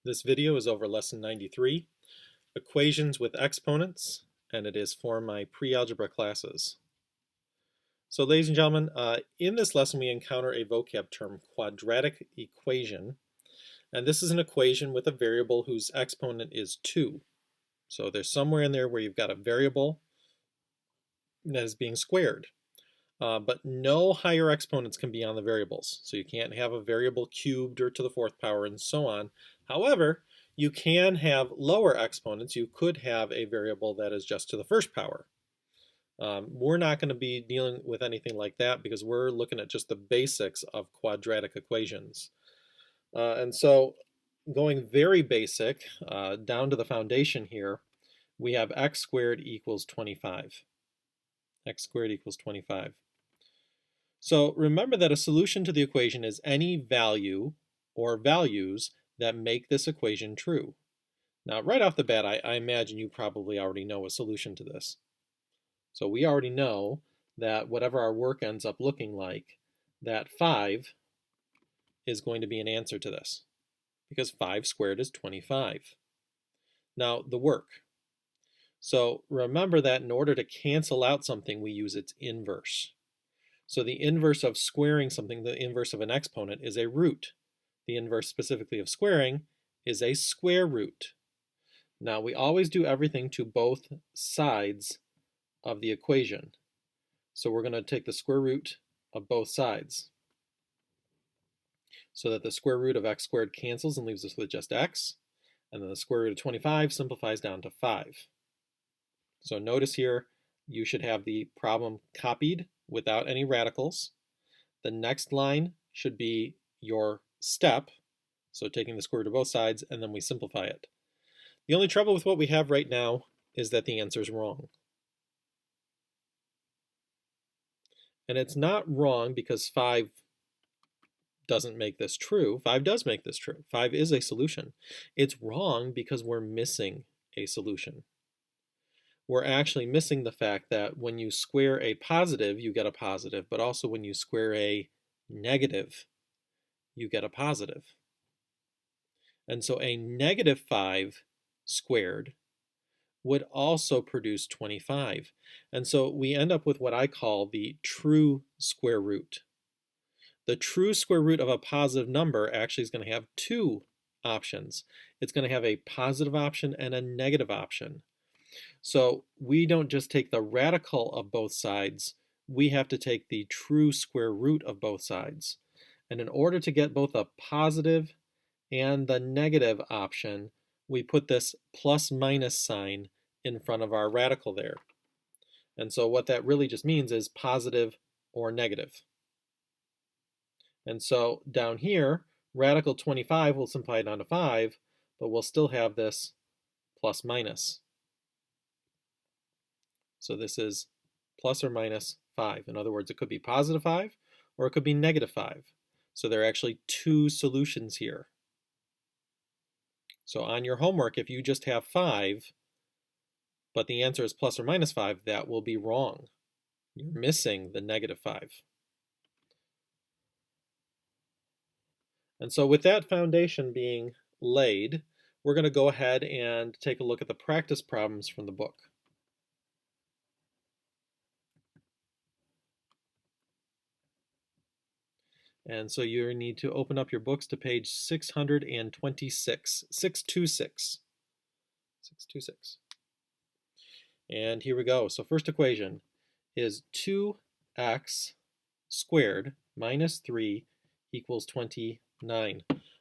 This video is over lesson 93, equations with exponents, and it is for my pre-algebra classes. So ladies and gentlemen, in this lesson we encounter a vocab term, quadratic equation, and this is an equation with a variable whose exponent is 2. So there's somewhere in there where you've got a variable that is being squared. But no higher exponents can be on the variables. So you can't have a variable cubed or to the 4th power and so on. However, you can have lower exponents. You could have a variable that is just to the 1st power. We're not going to be dealing with anything like that because we're looking at just the basics of quadratic equations. And so going very basic, down to the foundation here, we have x squared equals 25. X squared equals 25. So remember that a solution to the equation is any value or values that make this equation true. Now right off the bat, I imagine you probably already know a solution to this. So we already know that whatever our work ends up looking like, that 5 is going to be an answer to this, because 5 squared is 25. Now the work. So remember that in order to cancel out something, we use its inverse. So the inverse of squaring something, the inverse of an exponent, is a root. The inverse specifically of squaring is a square root. Now we always do everything to both sides of the equation. So we're going to take the square root of both sides, so that the square root of x squared cancels and leaves us with just x, and then the square root of 25 simplifies down to 5. So notice here, you should have the problem copied without any radicals. The next line should be your step, so taking the square root of both sides, and then we simplify it. The only trouble with what we have right now is that the answer is wrong. And it's not wrong because 5 doesn't make this true. 5 does make this true. 5 is a solution. It's wrong because we're missing a solution. We're actually missing the fact that when you square a positive, you get a positive, but also when you square a negative, you get a positive. And so a negative 5 squared would also produce 25. And so we end up with what I call the true square root. The true square root of a positive number actually is going to have 2 options. It's going to have a positive option and a negative option. So we don't just take the radical of both sides, we have to take the true square root of both sides. And in order to get both a positive and the negative option, we put this plus minus sign in front of our radical there. And so what that really just means is positive or negative. And so down here, radical 25 will simplify down to 5, but we'll still have this plus minus. So this is plus or minus 5. In other words, it could be positive 5 or it could be negative 5. So there are actually 2 solutions here. So on your homework, if you just have 5, but the answer is plus or minus 5, that will be wrong. You're missing the negative 5. And so with that foundation being laid, we're going to go ahead and take a look at the practice problems from the book. And so you need to open up your books to page 626, 626. And here we go. So first equation is 2x squared minus 3 equals 29.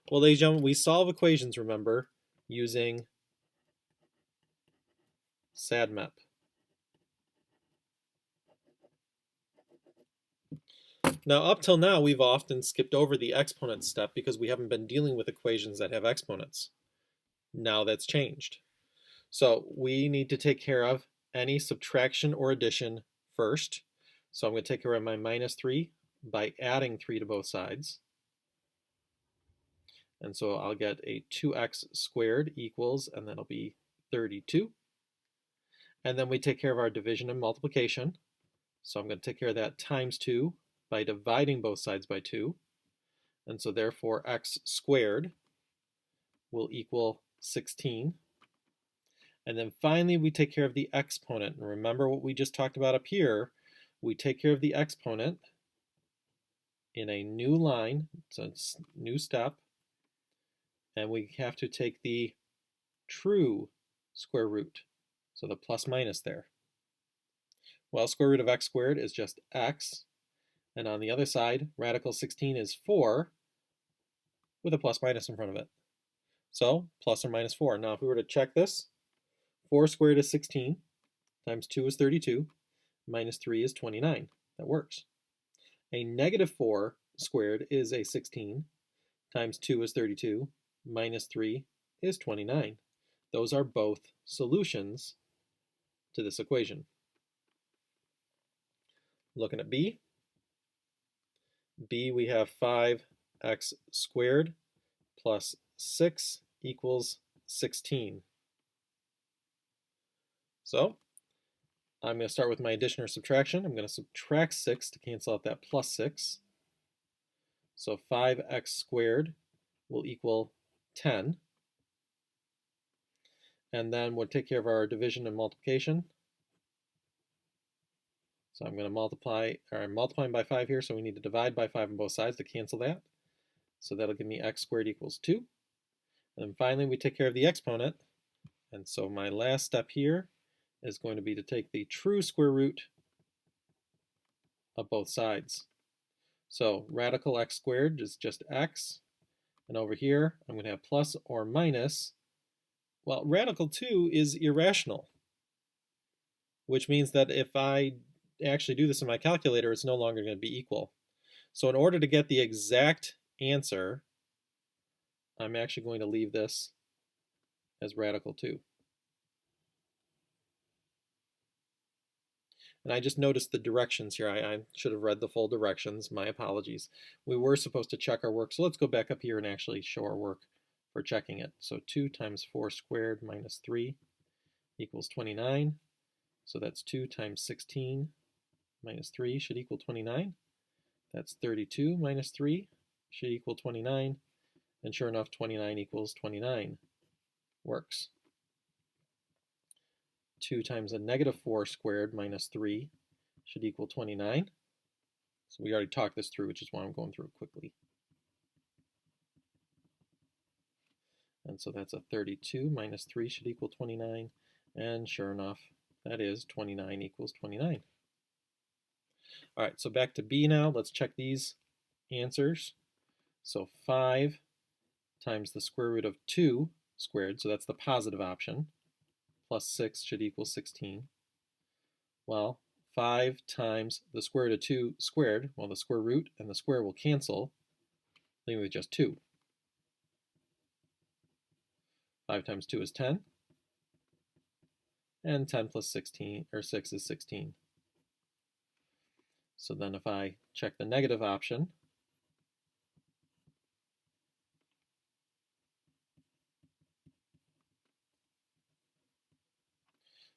Well, ladies and gentlemen, we solve equations, remember, using SADMAP. Now, up till now, we've often skipped over the exponent step because we haven't been dealing with equations that have exponents. Now that's changed. So we need to take care of any subtraction or addition first. So I'm going to take care of my minus 3 by adding 3 to both sides. And so I'll get a 2x squared equals, and that'll be 32. And then we take care of our division and multiplication. So I'm going to take care of that times 2 by dividing both sides by 2. And so therefore x squared will equal 16. And then finally, we take care of the exponent. And remember what we just talked about up here. We take care of the exponent in a new line, so it's a new step, and we have to take the true square root, so the plus minus there. Well, square root of x squared is just x, and on the other side, radical 16 is 4 with a plus minus in front of it. So plus or minus 4. Now if we were to check this, 4 squared is 16, times 2 is 32, minus 3 is 29. That works. A negative 4 squared is a 16, times 2 is 32, minus 3 is 29. Those are both solutions to this equation. Looking at B. B, we have 5x squared plus 6 equals 16. So I'm going to start with my addition or subtraction. I'm going to subtract 6 to cancel out that plus 6. So 5x squared will equal 10. And then we'll take care of our division and multiplication. So I'm going to multiply, or I'm multiplying by 5 here, so we need to divide by 5 on both sides to cancel that. So that'll give me x squared equals 2. And then finally we take care of the exponent. And so my last step here is going to be to take the true square root of both sides. So radical x squared is just x. And over here I'm going to have plus or minus. Well, radical 2 is irrational, which means that if I actually do this in my calculator, it's no longer going to be equal. So in order to get the exact answer, I'm actually going to leave this as radical 2. And I just noticed the directions here. I should have read the full directions. My apologies. We were supposed to check our work, so let's go back up here and actually show our work for checking it. So 2 times 4 squared minus 3 equals 29. So that's 2 times 16 minus 3 should equal 29. That's 32 minus 3 should equal 29. And sure enough, 29 equals 29. Works. 2 times a negative 4 squared minus 3 should equal 29. So we already talked this through, which is why I'm going through it quickly. And so that's a 32 minus 3 should equal 29. And sure enough, that is 29 equals 29. All right, so back to B now. Let's check these answers. So 5 times the square root of 2 squared, so that's the positive option, plus 6 should equal 16. Well, 5 times the square root of 2 squared, well, the square root and the square will cancel, leaving with just 2. 5 times 2 is 10, and 10 plus 16, or 6 is 16. So then if I check the negative option,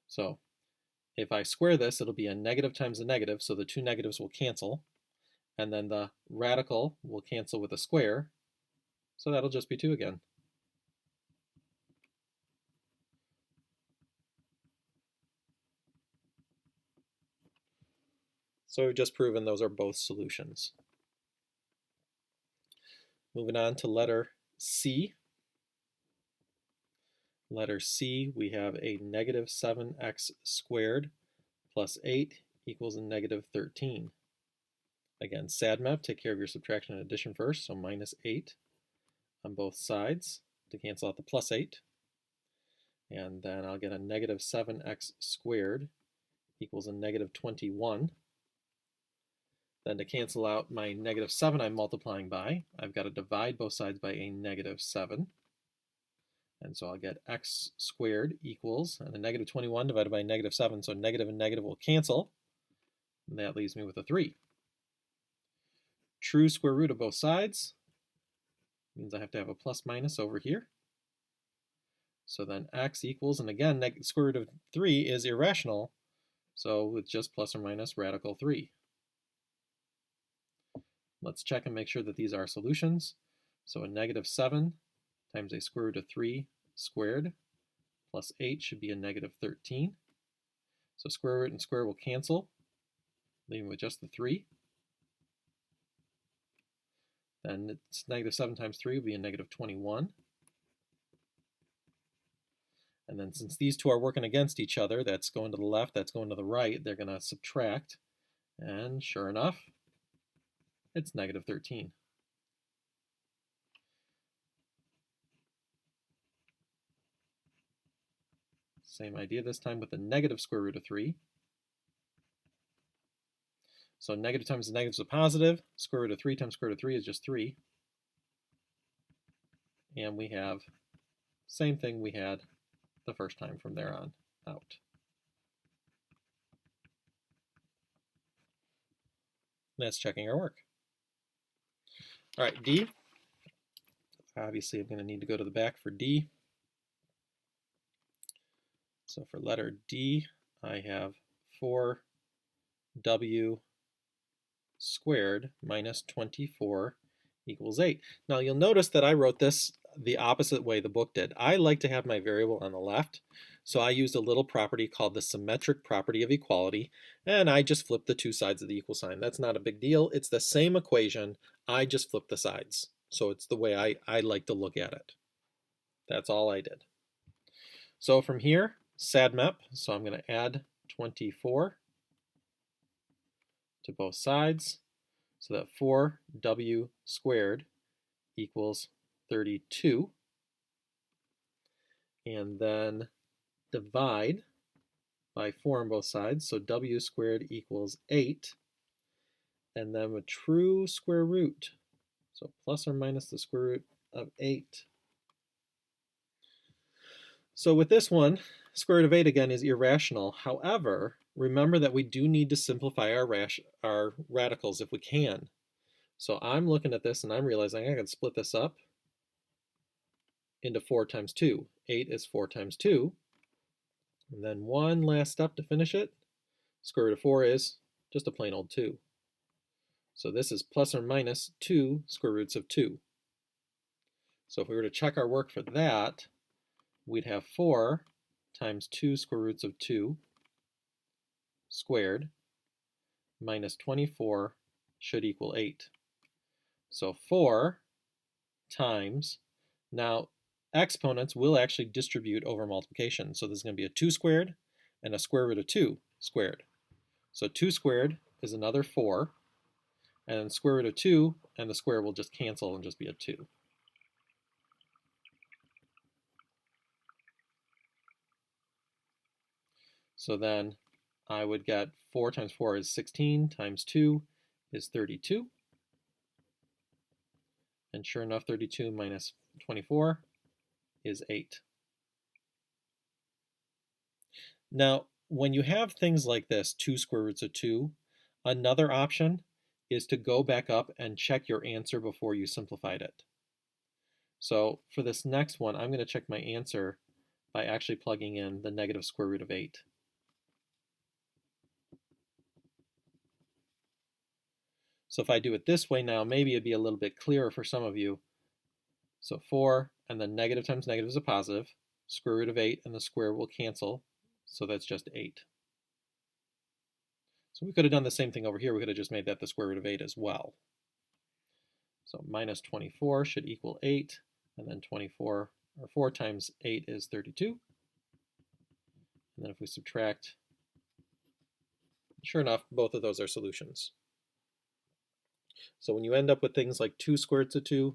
so if I square this, it'll be a negative times a negative, so the two negatives will cancel, and then the radical will cancel with a square, so that'll just be 2 again. So we've just proven those are both solutions. Moving on to letter C. Letter C, we have a negative 7x squared plus 8 equals a negative 13. Again, SADMAP, take care of your subtraction and addition first, so minus 8 on both sides to cancel out the plus 8. And then I'll get a negative 7x squared equals a negative 21. Then to cancel out my negative 7 I'm multiplying by, I've got to divide both sides by a negative 7. And so I'll get x squared equals, and a negative 21 divided by negative 7, so negative and negative will cancel. And that leaves me with a 3. True square root of both sides means I have to have a plus minus over here. So then x equals, and again, square root of 3 is irrational, so it's just plus or minus radical 3. Let's check and make sure that these are solutions. So a negative 7 times a square root of 3 squared plus 8 should be a negative 13. So square root and square will cancel, leaving with just the 3. Then it's negative 7 times 3 will be a negative 21. And then since these two are working against each other, that's going to the left, that's going to the right, they're going to subtract. And sure enough, it's negative 13. Same idea this time with the negative square root of 3. So negative times negative is a positive. Square root of 3 times square root of 3 is just 3. And we have same thing we had the first time from there on out. That's checking our work. All right, D. Obviously, I'm going to need to go to the back for D. So for letter D, I have 4w squared minus 24 equals 8. Now you'll notice that I wrote this the opposite way the book did. I like to have my variable on the left, so I used a little property called the symmetric property of equality, and I just flipped the two sides of the equal sign. That's not a big deal. It's the same equation. I just flipped the sides. So it's the way I like to look at it. That's all I did. So from here, SADMAP, so I'm going to add 24 to both sides, so that 4w squared equals 32. And then divide by 4 on both sides, so w squared equals 8. And then a true square root, so plus or minus the square root of 8. So with this one, square root of 8 again is irrational. However, remember that we do need to simplify our radicals if we can. So I'm looking at this and I'm realizing I can split this up into 4 times 2. 8 is 4 times 2. And then one last step to finish it. Square root of 4 is just a plain old 2. So this is plus or minus 2 square roots of 2. So if we were to check our work for that, we'd have 4 times 2 square roots of 2 squared minus 24 should equal 8. So 4 times, now exponents will actually distribute over multiplication. So there's going to be a 2 squared and a square root of 2 squared. So 2 squared is another 4, and then square root of 2 and the square will just cancel and just be a 2. So then I would get 4 times 4 is 16, times 2 is 32. And sure enough, 32 minus 24 is 8. Now, when you have things like this, 2 square roots of 2, another option is to go back up and check your answer before you simplified it. So for this next one, I'm going to check my answer by actually plugging in the negative square root of 8. So if I do it this way now, maybe it'd be a little bit clearer for some of you. So 4 and then negative times negative is a positive. Square root of 8 and the square will cancel. So that's just 8. So we could have done the same thing over here. We could have just made that the square root of 8 as well. So minus 24 should equal 8. And then 24, or 4 times 8 is 32. And then if we subtract, sure enough, both of those are solutions. So when you end up with things like 2 square roots of 2,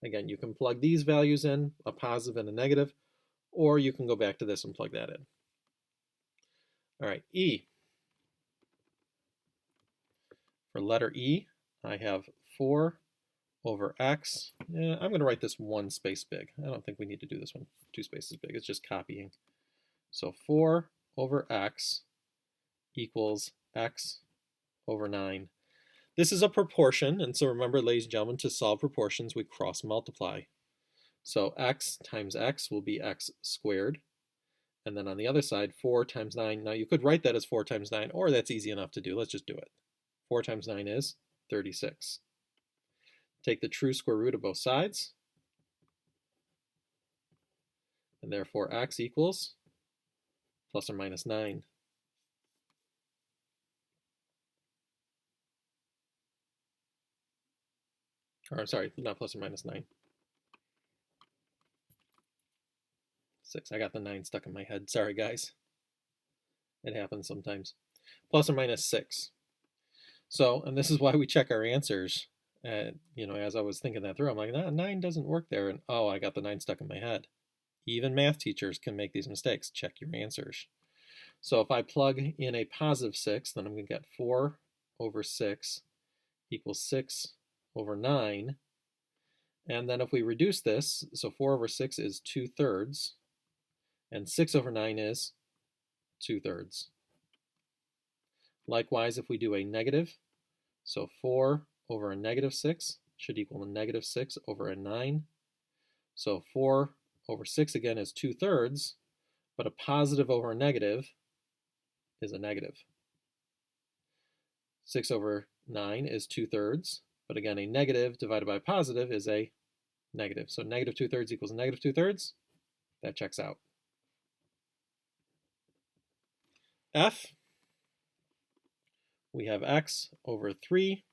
again, you can plug these values in, a positive and a negative, or you can go back to this and plug that in. All right, E. For letter E, I have 4 over x. I'm going to write this 1 space big. I don't think we need to do this one 2 spaces big. It's just copying. So 4 over x equals x over 9. This is a proportion, and so remember, ladies and gentlemen, to solve proportions, we cross multiply. So x times x will be x squared. And then on the other side, 4 times 9. Now you could write that as 4 times 9, or that's easy enough to do. Let's just do it. 4 times 9 is 36. Take the true square root of both sides. and therefore x equals plus or minus 9. Or I'm sorry, not plus or minus 9. 6. I got the 9 stuck in my head. Sorry, guys. It happens sometimes. Plus or minus 6. So, and this is why we check our answers. As I was thinking that through, I'm like, nah, 9 doesn't work there. And oh, I got the 9 stuck in my head. Even math teachers can make these mistakes. Check your answers. So if I plug in a positive 6, then I'm going to get 4 over 6 equals 6 over 9. And then if we reduce this, so 4 over 6 is 2/3, and 6 over 9 is 2/3. Likewise, if we do a negative, so 4 over a negative 6 should equal a negative 6 over a 9. So 4 over 6 again is 2/3, but a positive over a negative is a negative. 6 over 9 is 2/3, but again, a negative divided by a positive is a negative. So negative 2/3 equals negative 2/3. That checks out. F, we have x over 3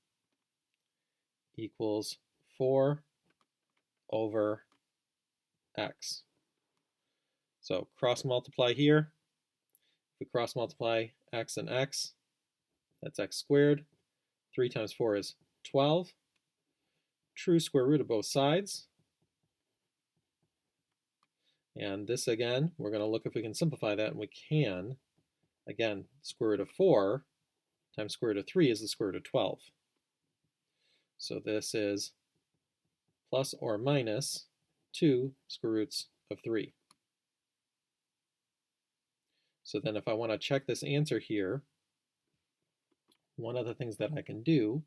equals 4 over x. So cross multiply here. If we cross multiply x and x, that's x squared. 3 times 4 is 12. True square root of both sides. And this again, we're going to look if we can simplify that, and we can. Again, square root of 4 times square root of 3 is the square root of 12. So this is plus or minus 2 square roots of 3. So then if I want to check this answer here, one of the things that I can do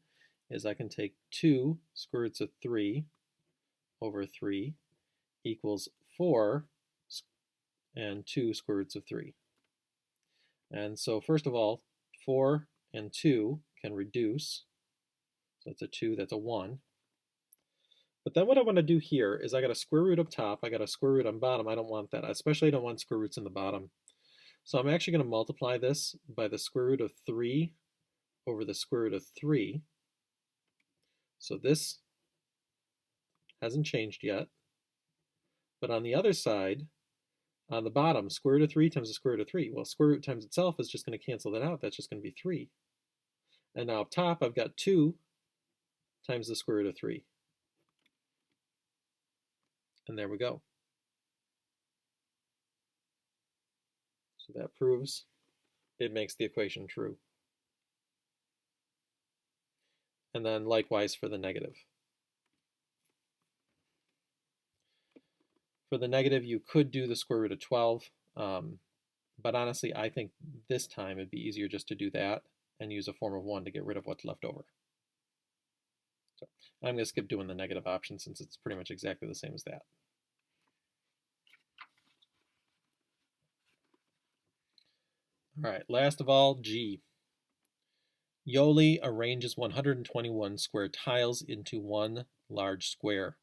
is I can take 2 square roots of 3 over 3 equals 4 and 2 square roots of 3. And so first of all, 4 and 2 can reduce. So that's a 2, that's a 1. But then what I want to do here is I got a square root up top, I got a square root on bottom. I don't want that. Especially I don't want square roots in the bottom. So I'm actually going to multiply this by the square root of 3 over the square root of 3. So this hasn't changed yet. But on the other side, on the bottom, square root of 3 times the square root of 3. Well, square root times itself is just going to cancel that out. That's just going to be 3. And now up top, I've got 2 times the square root of 3. And there we go. So that proves it makes the equation true. And then likewise for the negative. For the negative, you could do the square root of 12, but honestly, I think this time it'd be easier just to do that and use a form of 1 to get rid of what's left over. So I'm going to skip doing the negative option since it's pretty much exactly the same as that. All right, last of all, G. Yoli arranges 121 square tiles into one large square.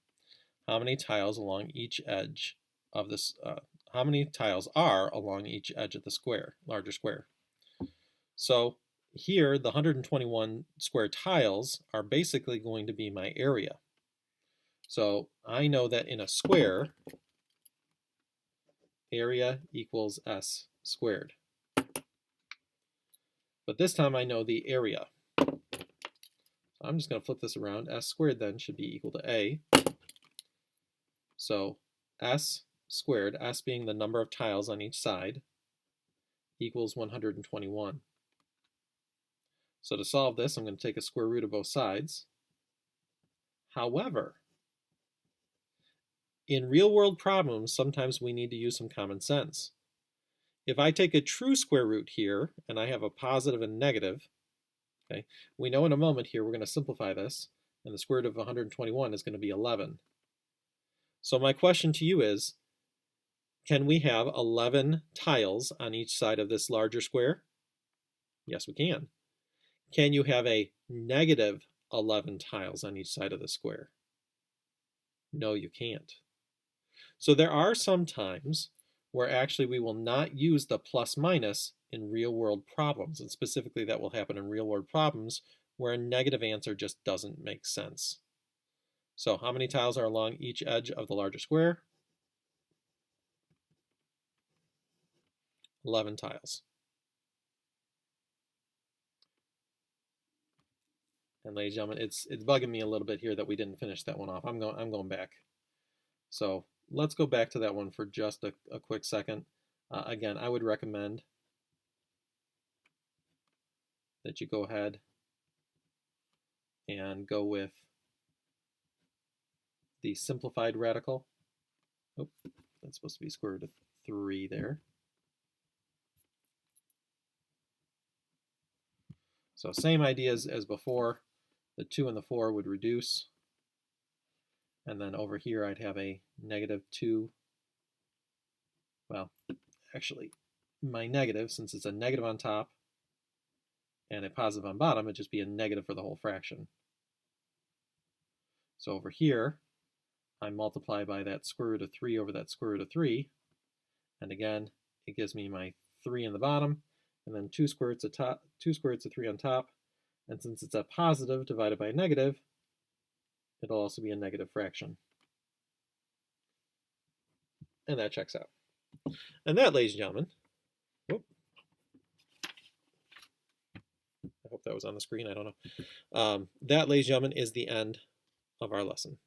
How many tiles along each edge of this? How many tiles are along each edge of the square, larger square? So here, the 121 square tiles are basically going to be my area. So I know that in a square, area equals s squared. But this time I know the area. So I'm just going to flip this around. S squared then should be equal to A. So S squared, S being the number of tiles on each side, equals 121. So to solve this, I'm going to take a square root of both sides. However, in real-world problems, sometimes we need to use some common sense. If I take a true square root here, and I have a positive and negative, okay, we know in a moment here we're going to simplify this, and the square root of 121 is going to be 11. So my question to you is, can we have 11 tiles on each side of this larger square? Yes, we can. Can you have a negative 11 tiles on each side of the square? No, you can't. So there are some times where actually we will not use the plus minus in real world problems, and specifically that will happen in real world problems where a negative answer just doesn't make sense. So how many tiles are along each edge of the larger square? 11 tiles. And ladies and gentlemen, it's bugging me a little bit here that we didn't finish that one off. I'm going back. So let's go back to that one for just a quick second. Again, I would recommend that you go ahead and go with the simplified radical. Oh, that's supposed to be square root of 3 there. So same ideas as before. The 2 and the 4 would reduce. And then over here I'd have a -2. Well, actually, my negative, since it's a negative on top and a positive on bottom, it'd just be a negative for the whole fraction. So over here, I multiply by that square root of 3 over that square root of 3. And again, it gives me my 3 in the bottom, and then 2 square roots of 3 on top. And since it's a positive divided by a negative, it'll also be a negative fraction. And that checks out. And that, ladies and gentlemen, I hope that was on the screen, I don't know. That, ladies and gentlemen, is the end of our lesson.